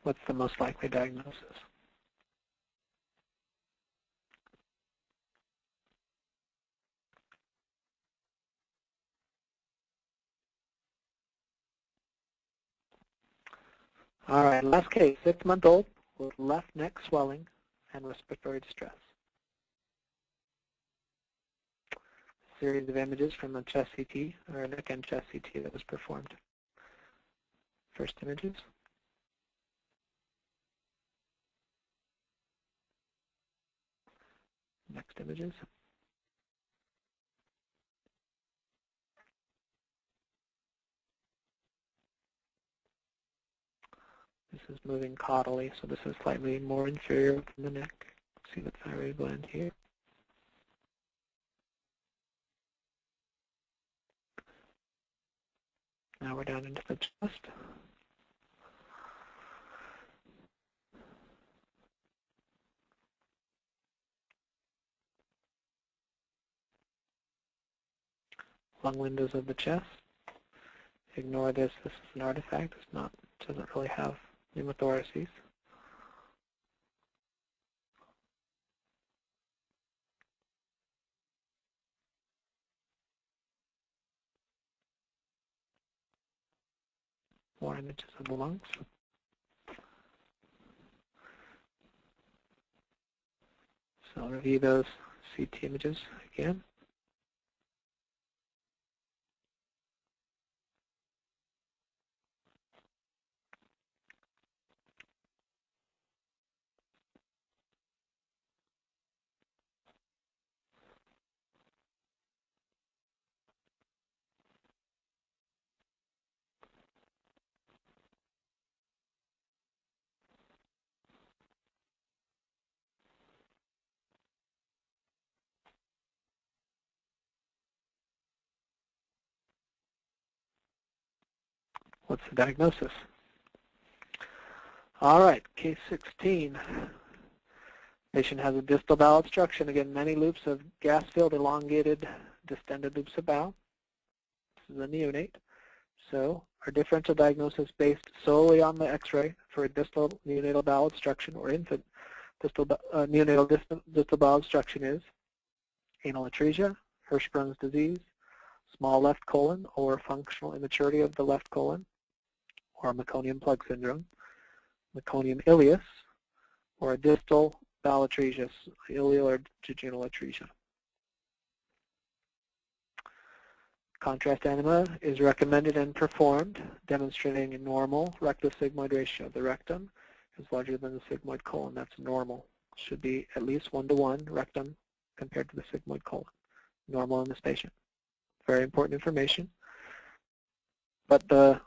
What's the most likely diagnosis? All right, last case, 6-month-old with left neck swelling and respiratory distress. Series of images from the chest CT, or neck and chest CT that was performed. First images. Next images. This is moving caudally, so this is slightly more inferior than the neck. See the thyroid gland here. Now we're down into the chest. Lung windows of the chest. ignore this. This is an artifact. It's not, doesn't really have pneumothoraces. More images of the lungs. So I'll review those CT images again. What's the diagnosis? All right, case 16. Patient has a distal bowel obstruction. Again, many loops of gas-filled, elongated, distended loops of bowel. This is a neonate. So our differential diagnosis based solely on the X-ray for a distal neonatal bowel obstruction or infant neonatal distal bowel obstruction is anal atresia, Hirschsprung's disease, small left colon or functional immaturity of the left colon, or meconium plug syndrome, meconium ileus, or a distal bowel atresia, ileal or jejunal atresia. Contrast enema is recommended and performed, demonstrating a normal rectus-sigmoid ratio. The rectum is larger than the sigmoid colon. That's normal. Should be at least 1-to-1 rectum compared to the sigmoid colon. Normal in this patient. Very important information. But the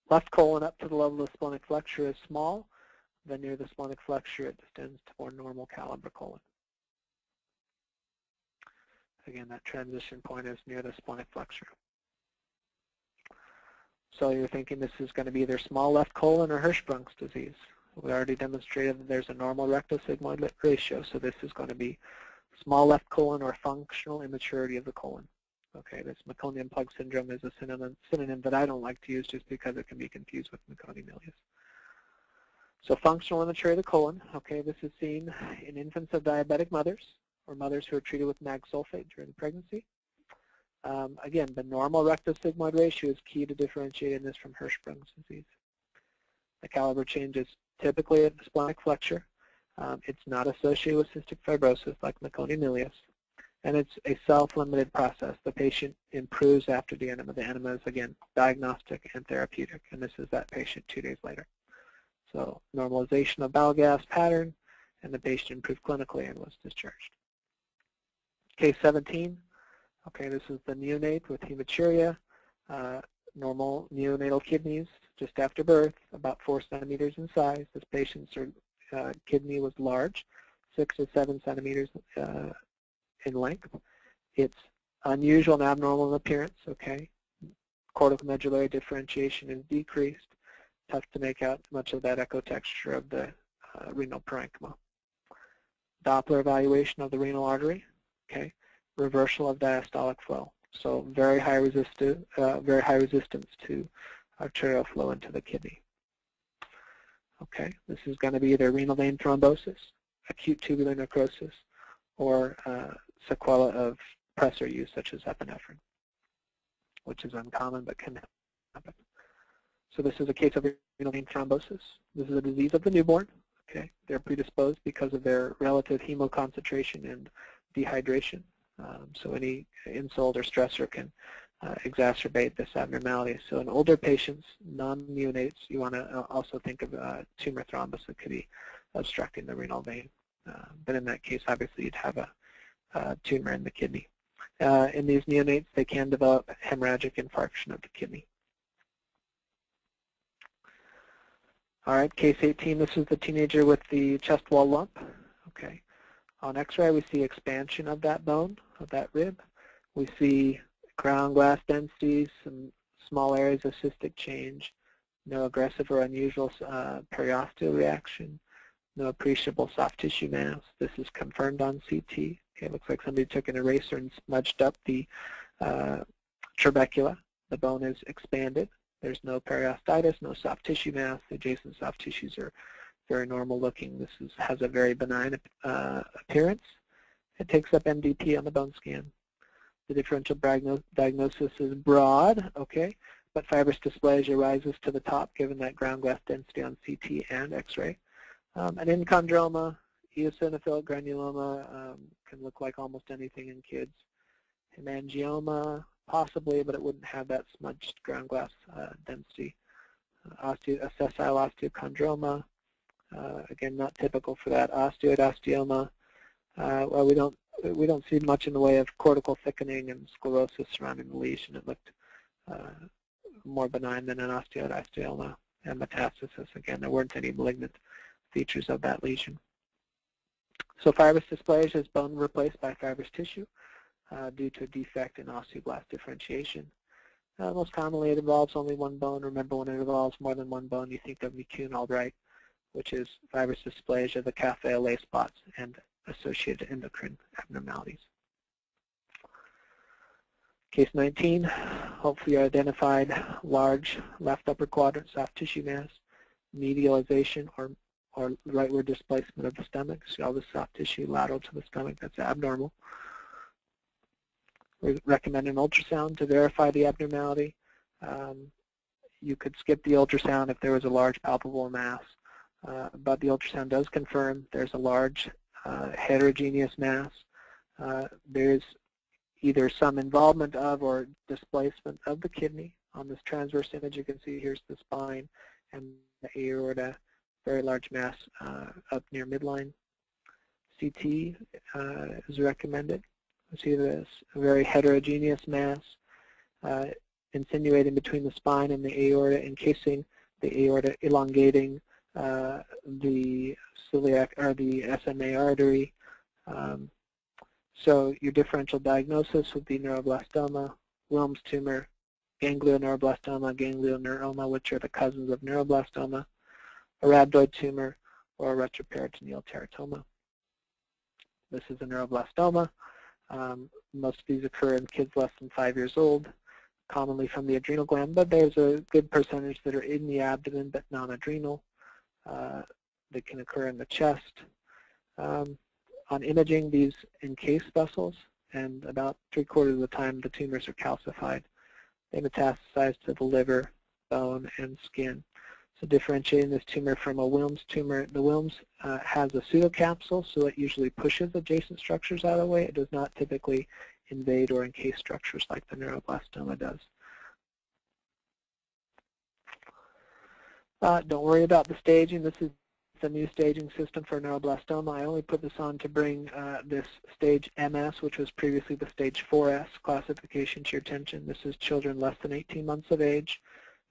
left colon up to the level of the splenic flexure is small. Then near the splenic flexure it distends to more normal caliber colon. Again, that transition point is near the splenic flexure. So you're thinking this is going to be either small left colon or Hirschsprung's disease. We already demonstrated that there's a normal rectus-sigmoid ratio, so this is going to be small left colon or functional immaturity of the colon. Okay, this meconium plug syndrome is a synonym that I don't like to use just because it can be confused with meconium ileus. So functional immaturity of the colon, okay, this is seen in infants of diabetic mothers or mothers who are treated with mag sulfate during pregnancy. Again, the normal rectus-sigmoid ratio is key to differentiating this from Hirschsprung's disease. The caliber change is typically at the splenic flexure. It's not associated with cystic fibrosis like meconium ileus, and it's a self-limited process. The patient improves after the enema. The enema is, again, diagnostic and therapeutic, and this is that patient 2 days later. So normalization of bowel gas pattern, and the patient improved clinically and was discharged. Case 17, okay, this is the neonate with hematuria, normal neonatal kidneys just after birth, about 4 centimeters in size. This patient's kidney was large, 6 to 7 centimeters in length. It's unusual and abnormal in appearance, okay. Cortical medullary differentiation is decreased. Tough to make out much of that echotexture of the renal parenchyma. Doppler evaluation of the renal artery, okay. Reversal of diastolic flow. So very high resistance to arterial flow into the kidney. Okay, this is going to be either renal vein thrombosis, acute tubular necrosis, or sequela of pressor use such as epinephrine, which is uncommon but can happen. So this is a case of renal vein thrombosis. This is a disease of the newborn. Okay, they're predisposed because of their relative hemoconcentration and dehydration. So any insult or stressor can exacerbate this abnormality. So in older patients, non-neonates, you want to also think of tumor thrombus that could be obstructing the renal vein. But in that case, obviously, you'd have a tumor in the kidney. In these neonates, they can develop hemorrhagic infarction of the kidney. All right, case 18, this is the teenager with the chest wall lump. Okay. On X-ray, we see expansion of that bone, of that rib. We see ground glass densities, some small areas of cystic change, no aggressive or unusual periosteal reaction, no appreciable soft tissue mass. This is confirmed on CT. Okay, it looks like somebody took an eraser and smudged up the trabecula. the bone is expanded. There's no periostitis, no soft tissue mass. The adjacent soft tissues are very normal looking. This has a very benign appearance. It takes up MDP on the bone scan. The differential diagnosis is broad, okay, but fibrous dysplasia rises to the top given that ground glass density on CT and X-ray. An enchondroma, eosinophilic granuloma can look like almost anything in kids. Hemangioma, possibly, but it wouldn't have that smudged ground glass density. A sessile osteochondroma, again, not typical for that. Osteoid osteoma, well, we don't see much in the way of cortical thickening and sclerosis surrounding the lesion. It looked more benign than an osteoid osteoma and metastasis. Again, there weren't any malignant features of that lesion. So fibrous dysplasia is bone replaced by fibrous tissue due to a defect in osteoblast differentiation. Most commonly, it involves only one bone. Remember, when it involves more than one bone, you think of McCune-Albright, which is fibrous dysplasia, the cafe au lait spots, and associated endocrine abnormalities. Case 19, hopefully you identified large left upper quadrant soft tissue mass, medialization or rightward displacement of the stomach. See all the soft tissue lateral to the stomach, that's abnormal. We recommend an ultrasound to verify the abnormality. You could skip the ultrasound if there was a large palpable mass, but the ultrasound does confirm there's a large heterogeneous mass. There's either some involvement of or displacement of the kidney. On this transverse image, you can see here's the spine and the aorta, very large mass up near midline. CT is recommended. You see this very heterogeneous mass insinuating between the spine and the aorta, encasing the aorta, elongating the celiac or the SMA artery. So your differential diagnosis would be neuroblastoma, Wilms tumor, ganglioneuroblastoma, ganglioneuroma, which are the cousins of neuroblastoma, a rhabdoid tumor, or a retroperitoneal teratoma. This is a neuroblastoma. Most of these occur in kids less than 5 years old, commonly from the adrenal gland, but there's a good percentage that are in the abdomen but non-adrenal. They can occur in the chest. On imaging, these encase vessels, and about 3/4 of the time the tumors are calcified. They metastasize to the liver, bone, and skin. So differentiating this tumor from a Wilms tumor, the Wilms has a pseudocapsule, so it usually pushes adjacent structures out of the way. It does not typically invade or encase structures like the neuroblastoma does. Don't worry about the staging. This is the new staging system for neuroblastoma. I only put this on to bring this stage MS, which was previously the stage 4S classification, to your attention. This is children less than 18 months of age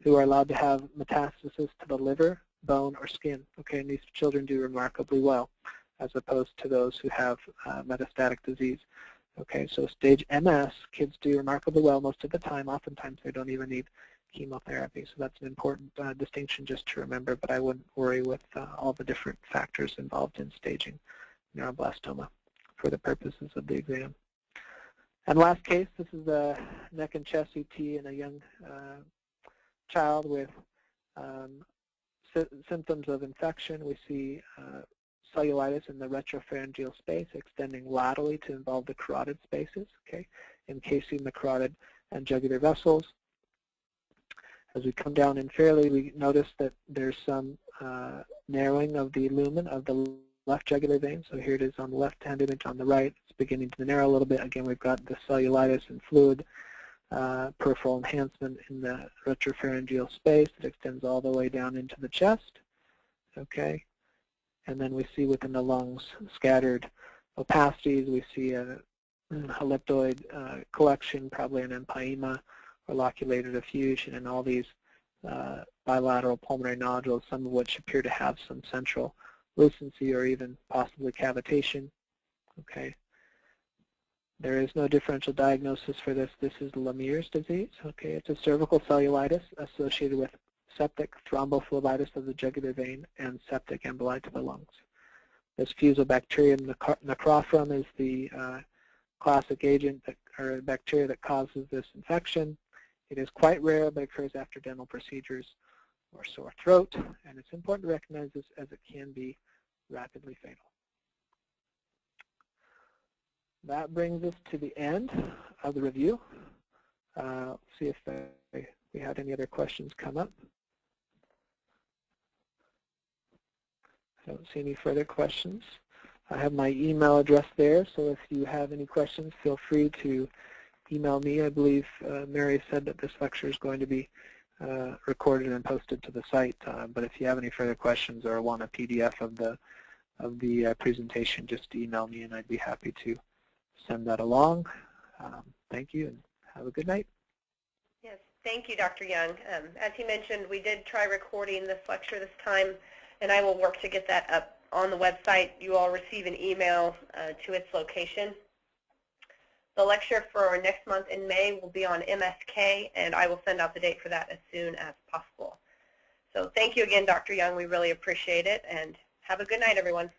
who are allowed to have metastasis to the liver, bone, or skin. Okay, and these children do remarkably well, as opposed to those who have metastatic disease. Okay, so stage MS, kids do remarkably well most of the time. Oftentimes they don't even need chemotherapy, so that's an important distinction just to remember, but I wouldn't worry with all the different factors involved in staging neuroblastoma for the purposes of the exam. And last case, this is a neck and chest CT in a young child with symptoms of infection. We see cellulitis in the retropharyngeal space extending laterally to involve the carotid spaces, okay, encasing the carotid and jugular vessels. As we come down inferiorly, we notice that there's some narrowing of the lumen of the left jugular vein. So here it is on the left-hand image. On the right, it's beginning to narrow a little bit. Again, we've got the cellulitis and fluid peripheral enhancement in the retropharyngeal space that extends all the way down into the chest. Okay, and then we see within the lungs scattered opacities. We see a elliptoid collection, probably an empyema or loculated effusion, and all these bilateral pulmonary nodules, some of which appear to have some central lucency or even possibly cavitation. Okay. There is no differential diagnosis for this. This is Lemire's disease. Okay, it's a cervical cellulitis associated with septic thrombophlebitis of the jugular vein and septic emboli to the lungs. This Fusobacterium necrophorum is the classic agent that, or bacteria that causes this infection. It is quite rare, but occurs after dental procedures or sore throat, and it's important to recognize this as it can be rapidly fatal. That brings us to the end of the review. See if we had any other questions come up. I don't see any further questions. I have my email address there, so if you have any questions, feel free to email me. I believe Mary said that this lecture is going to be recorded and posted to the site, but if you have any further questions or want a PDF of the presentation, just email me and I'd be happy to send that along. Thank you and have a good night. Yes, thank you, Dr. Young. As he mentioned, we did try recording this lecture this time, and I will work to get that up on the website. You all receive an email to its location. The lecture for next month in May will be on MSK, and I will send out the date for that as soon as possible. So thank you again, Dr. Young. We really appreciate it, and have a good night, everyone.